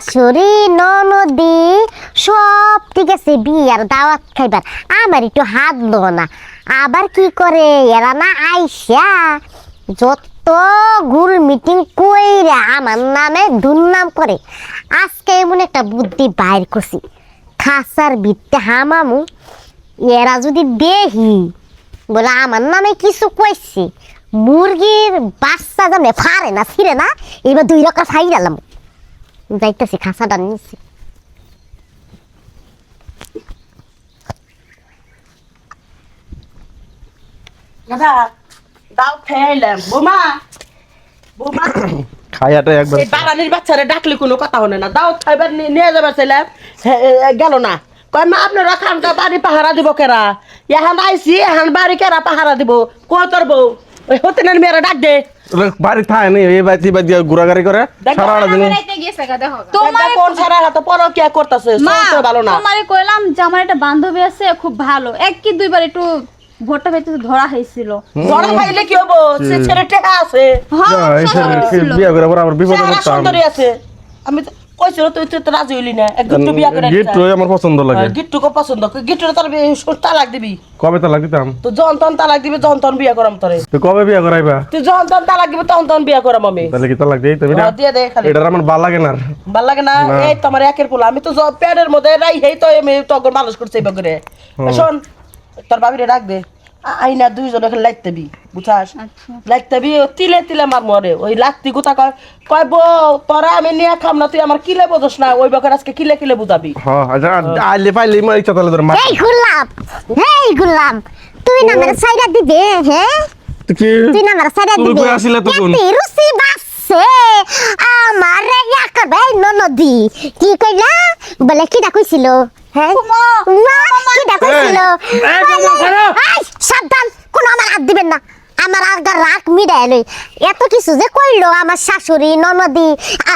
শাশুড়ি ননদি সব ঠিক আছে, বিয়ার দাওয়াত খাইবার আমার একটু হাত লো না। আবার কি করে এরা না আইসা যত গুল মিটিং কইরা আমার নামে দুর্নাম করে। আজকে এমন একটা বুদ্ধি বাইর করছি, খাসার ভিত্তে হামামু, এরা যদি দেখি বলে আমার নামে কিছু কইছি, মুরগির বাচ্চা জানে ফারে না ছিঁড়ে না, এবার 2 রকম ফাই গেলাম। যাইতেছি খাসাটা নিচ্ছি। দাদা দাও খেলাম বোমা বোমা খায়াটা একবার এই বাড়ানির বাচ্চারে ডাকলে কোনো কথা হনে না। দাও খাইবার নিয়ে যাবার ছিলাম, গেল না। কয় মা আপনারা খানটা বাড়ি পাহারা দিব কেরা, এখন আইসি এখন বাড়ি কেরা পাহারা দিব। কতর বউ ওই হতেনের মেয়েরা ডাক দে। বাড়ি থাকে নি এই বাড়ি বাড়ি ঘোরাঘুরি করে সারা দিন। তোমার কোন সারা হাতে পরো কি করতেছে ভালো না। তোমারে কইলাম যে আমার একটা বান্ধবী আছে খুব ভালো, এক কি দুইবার একটু ভোটটা পেতে ধরা হয়েছিল। ধরা খাইলে কি হবো, সে ছেলে টেকা আছে, বিয়া করে আবার বিপদে সারা পড়তাম। সুন্দরী আছে। আমি তো কইছিল তুই তো রাজি হইলি না, এক গিট্টু বিয়া করে গিট্টু আমার পছন্দ লাগে। গিট্টুকে পছন্দ, গিট্টু তার তালাক দিবি। কবে তালাক দিতাম? তো যখন তখন তালাক দিবি, যখন তখন বিয়া করাম তোরে। তুই কবে বিয়া করাইবা? তুই যখন তখন তালাক দিবি তখন তখন বিয়া করাম আমি। তাহলে কি তালাক দেই তুমি না? দিয়ে দে খালি। এটা আমার ভাল লাগে না। ভাল লাগে না? এই তোমার একের পোলা, আমি তো প্যাডের মধ্যে রাই হেই তো আমি তখন মানুষ করছি এই বগরে। শোন তোর বাবিরে ডাক দে, আইনা 2 জন এখানে লাইতে দিবি, বুঝাস? লাইতে দিবি তিলে তিলে মার মরে। ওই লাত্তি গুতা কয় কয় বউ তোরা আমি নিয়ে খাম না, তুই আমার কিলে বোঝস না, ওই বগর আজকে কিলে কিলে বুঝাবি। হ্যাঁ আচ্ছা আইলে পাইলে মার ইচ্ছা তাহলে তোর মা। এই গুলাম তুই না আমার সাইডা দিবে। হ্যাঁ তুই না আমার সাইডা তুই দিবে। কই আসিলা তখন? এত রুচি বাসছে আমার ইয়াকবে ননদি। কি কইলা বলে কি ডাকইছিল? হ্যাঁ মা কি ডাকইছিল? এই সাবধান, কোন আমার হাত দিবেন না। আমার আগা রাগ মিডাই লই এত কিছু যে কইলো আমার শাশুড়ি ননদি,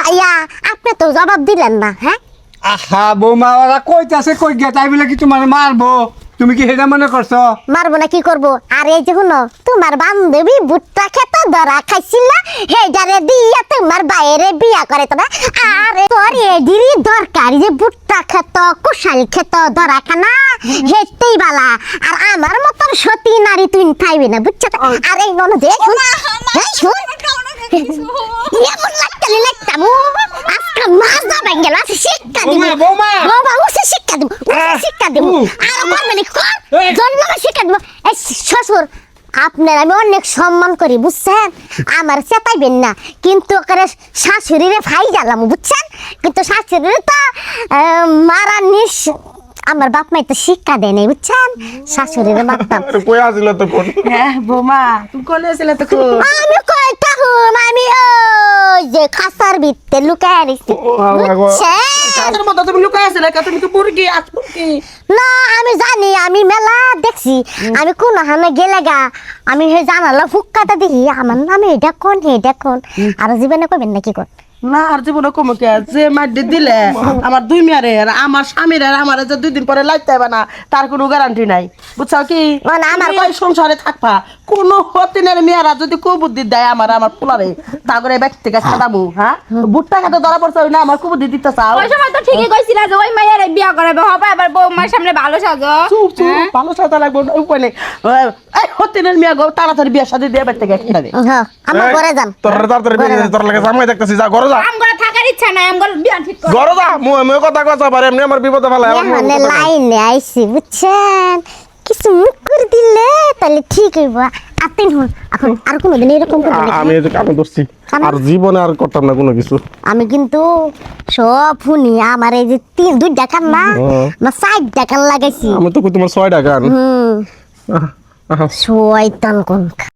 আয়া আপনি তো জবাব দিলেন না। হ্যাঁ আহা বৌমা ওরা কইতাছে কই গে তাই বলে কি তোমার মারবো? তুমি কি হেডা মনে করছো? মারবো না কি করবো? আর এই যে শুনো, তোমার বান্ধবী ভুট্টা খেত ধরা খাইছিল না, হেডারে দিয়া তোমার বাইরে বিয়া করে তবে। আরে তোর এডিরই দরকার যে ভুট্টা খেত কুশাল খেত ধরা খানা হেটেই বালা। আর আমার মতন সতী নারী তুই থাইবি না, বুঝছো? আর এই মনে যে শুন এমন লাগতালি লাগতামু আজকে মাছ না বেঙ্গেল আছে শিক্ষা দিব। বৌমা বাবা উসে শিক্ষা দিব, শিক্ষা দিব। আর করবে না জন্ম শিক্ষা দিব। এই শ্বশুর আপনার আমি অনেক সম্মান করি, বুঝছেন? আমার চেতাইবেন না, কিন্তু ওখানে শাশুড়িরে ফাই জ্বালাম, বুঝছেন? কিন্তু শাশুড়িরে তো মারা নিস আমার বাপ মাই তো শিক্ষা দেয় নাই, বুঝছেন? শাশুড়িরে মারতাম। কই আসিলা তখন? হ্যাঁ বোমা তুমি কোন এসেলে তো আমি কই তাহুম, আমি ওই যে খাসার ভিতরে লুকায় রেখেছি, বুঝছেন? কাদের মতো তুমি লুকাই আছিলে, তুমি তো মুরগি আজ মুরগি। না আমি জানি, আমি মেলা দেখছি। আমি কোন হামে গেলে গা আমি হে জানালা ফুক্কাটা দেখি আমার নামে এটা কোন এটা কোন। আর জীবনে কইবেন না কি কোন? না আর জীবনে কমে কে যে মাইডে দিলে আমার 2 মেয়ারে আর আমার স্বামীর আর আমার যে 2 দিন পরে লাইতে হবে না তার কোনো গ্যারান্টি নাই, বুঝছো কি? মানে আমার কই সংসারে থাকবা কোন হতিনের মেয়ারা যদি কুবুদ্ধি দেয় আমার আমার পোলারে তাগরে ব্যক্তি থেকে ছাড়ামু। হ্যাঁ বুটটা খেতে ধরা পড়ছে না, আমার কুবুদ্ধি দিতে চাও। ওই সময় তো ঠিকই কইছিলা যে ওই মাইয়ারে বিয়া করাবে হবে, আবার বৌমার সামনে ভালো সাজো। চুপ চুপ ভালো সাথে লাগবে উপায় নেই। এই হতিনের মেয়া গো তাড়াতাড়ি বিয়া শাদী দিয়ে ব্যক্তি থেকে খেতে হ্যাঁ আমার ঘরে যান। তোর তাড়াতাড়ি বিয়ে তোর লাগে জামাই দেখতেছি, যা ঘরে যা। আমগরে থাকার ইচ্ছা নাই, আমগরে বিয়া ঠিক কর। ঘরে যা, মুই কথা কথা পারে এমনি আমার বিপদে ফেলা। এখানে লাইনে আইছি, বুঝছেন? কিছু মুখ করে দিলে তাহলে ঠিক হইব। আপনি হুন এখন আর কোনোদিন এরকম করবেন না। আমি এই যে কামে ধরছি, আর জীবনে আর করতাম না কোনো কিছু। আমি কিন্তু সব শুনি আমার এই যে 2 টাকার না 4 টাকার লাগাইছি। আমি তো কই তোমার 6 টাকা। শয়তান কোন